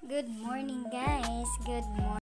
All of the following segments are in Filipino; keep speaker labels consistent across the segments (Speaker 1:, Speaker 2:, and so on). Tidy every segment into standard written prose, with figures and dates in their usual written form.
Speaker 1: Good morning guys. Good morning.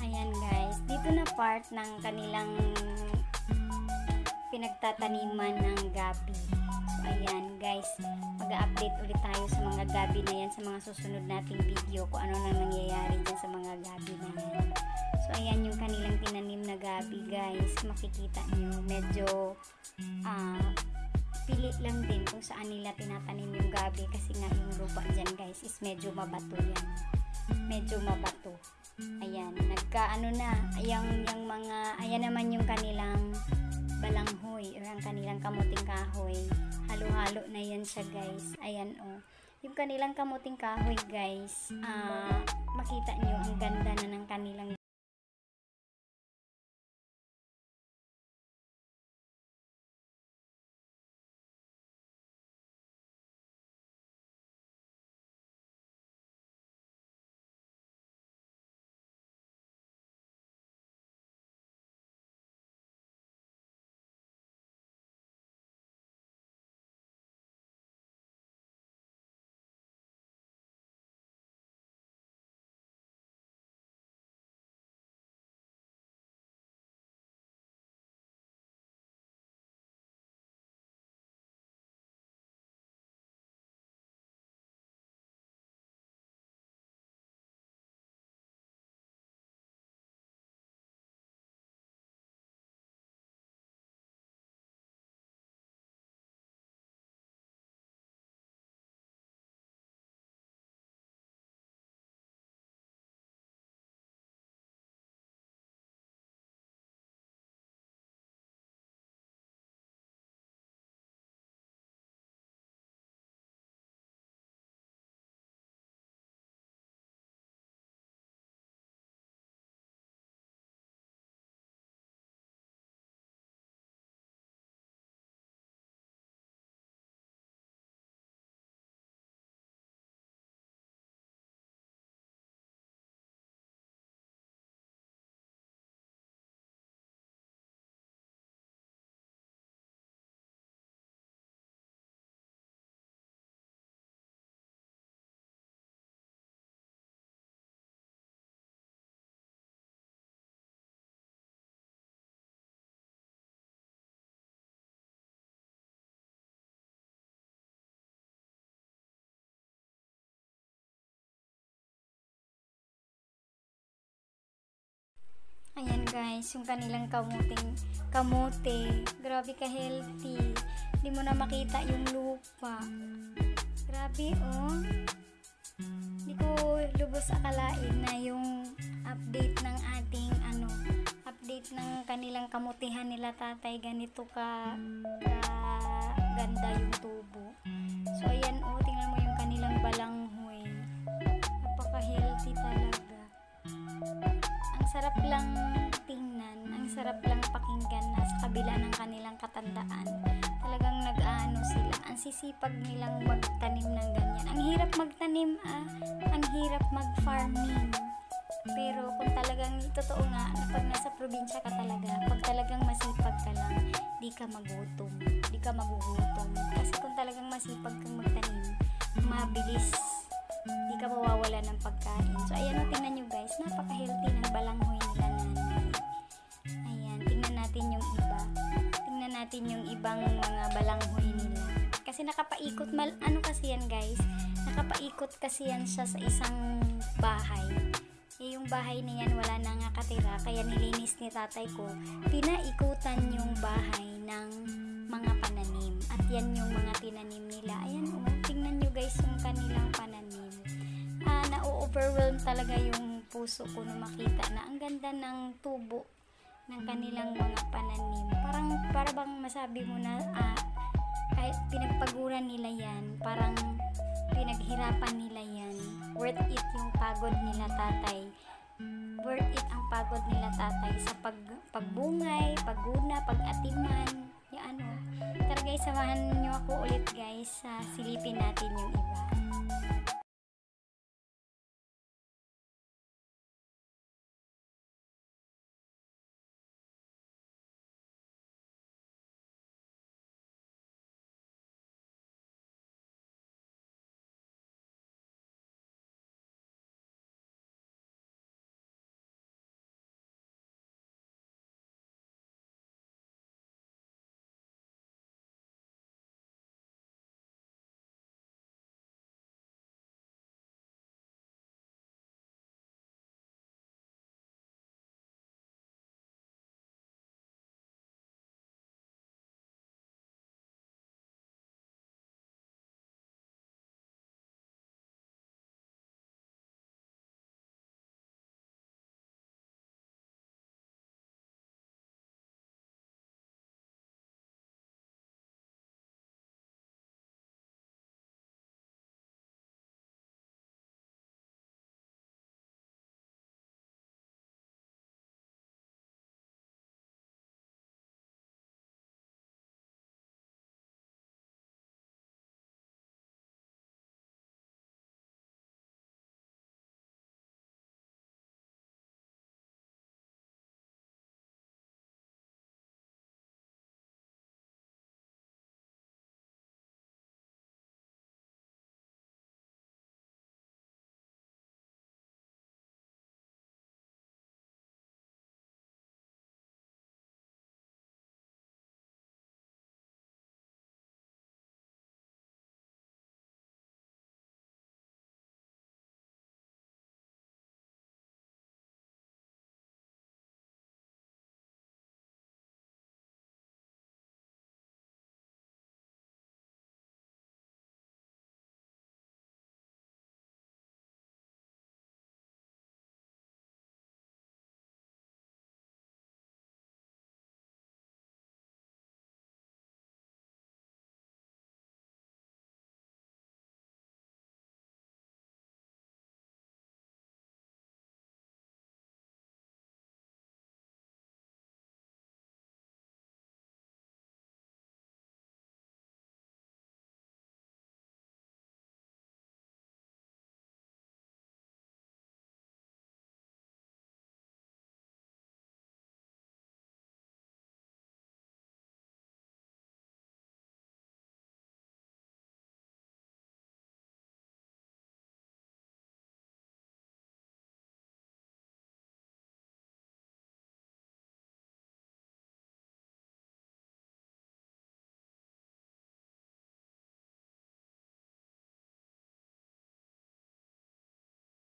Speaker 1: Ayan guys, dito na part ng kanilang pinagtataniman ng gabi. So ayan guys, mag-update ulit tayo sa mga gabi na yan sa mga susunod nating video kung ano nang nangyayari dyan sa mga gabi na yan. So ayan yung kanilang tinanim na gabi guys, makikita nyo medyo pili lang din kung saan nila tinatanim yung gabi kasi nga yung lupa dyan guys is medyo mabato yan. Medyo mabato. Ayan, nagkaano na, yung mga, ayan naman yung kanilang balanghoy, or ang kanilang kamuting kahoy. Halo-halo na yan siya guys. Ayan oh. Yung kanilang kamuting kahoy guys, makita nyo ang ganda na ng kanilang ayan guys, yung kanilang kamote, grabe ka healthy. Hindi mo na makita yung lupa. Grabe oh. Hindi ko lubos akalain na yung update ng ating update ng kanilang kamutihan nila tatay, ganito ka ganda yung tubo. So ayan oh, tingnan mo yung kanilang balanghoy. Napaka healthy talaga. Ang sarap lang tingnan, ang sarap lang pakinggan na sa kabila ng sipag nilang magtanim ng ganyan. Ang hirap magtanim, ang hirap mag-farming. Pero kung talagang, totoo nga, na pag nasa probinsya ka talaga, pag talagang masipag ka lang, di ka magutom. Di ka magugutom. Kasi kung talagang masipag kang magtanim, mabilis. Di ka mawawala ng pagkain. So, ayan o, tingnan nyo guys, napaka-healthy ng balanghoy nila nanay. Ayan, tingnan natin yung iba. Tingnan natin yung ibang mga balanghoy nila. Kasi nakapaikot, ano kasi yan guys, nakapaikot kasi yan siya sa isang bahay. Yung bahay niyan wala na nga katira, kaya nilinis ni tatay ko, pinaikutan yung bahay ng mga pananim. At yan yung mga tinanim nila. Ayan o, tingnan nyo guys yung kanilang pananim. Na-overwhelm talaga yung puso ko na makita na ang ganda ng tubo ng kanilang mga pananim. Para bang masabi mo na kahit pinagpaguran nila yan, parang pinaghirapan nila yan, worth it yung pagod nila tatay. Worth it ang pagod nila tatay sa pagbungay, pagguna, pag-atiman, yung ano. Tara guys, samahan nyo ako ulit guys, silipin natin yung iba.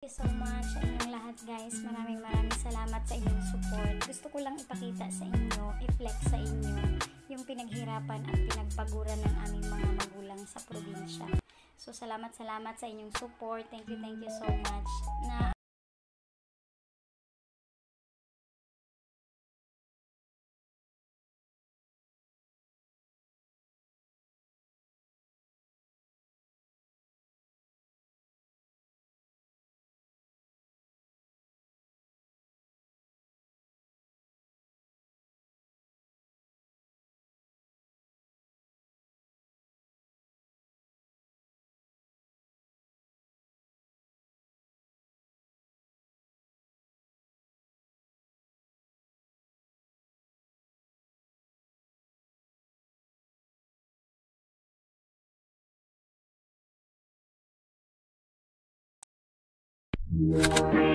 Speaker 1: Thank you so much sa inyong lahat guys. Maraming salamat sa inyong support. Gusto ko lang ipakita sa inyo, i-flex sa inyo yung pinaghirapan at pinagpaguran ng aming mga magulang sa probinsya. So salamat sa inyong support. Thank you so much. Na Bye.